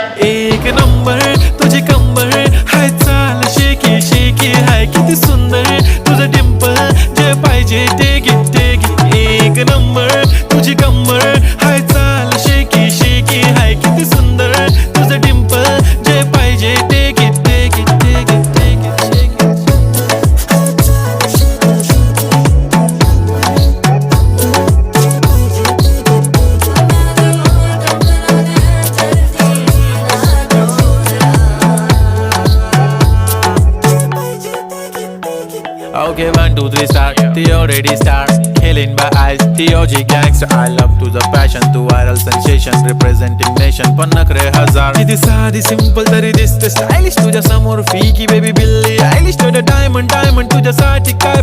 एक नंबर तुझी कंबर हाय, चाल शेकी शेकी हाय, किती सुंदर तुझं डिंपल, जे पाहिजे ते घे. एक नंबर तुझी कंबर हाय, चाल शेकी शेकी हाय, किती सुंदर तुझं डिंपल, जे पाहिजे ते घे. Okay, 1, 2, 3 start. The already start. Killing by eyes. The OG gangster. I love to the passion, to viral sensation, representing nation. पन्नकरे हजार. किती साधी simple तरी दिसते stylish तुझ्या समोर. फीकी baby बिल्ली. Stylish to the diamond तुझ्यासाठी काय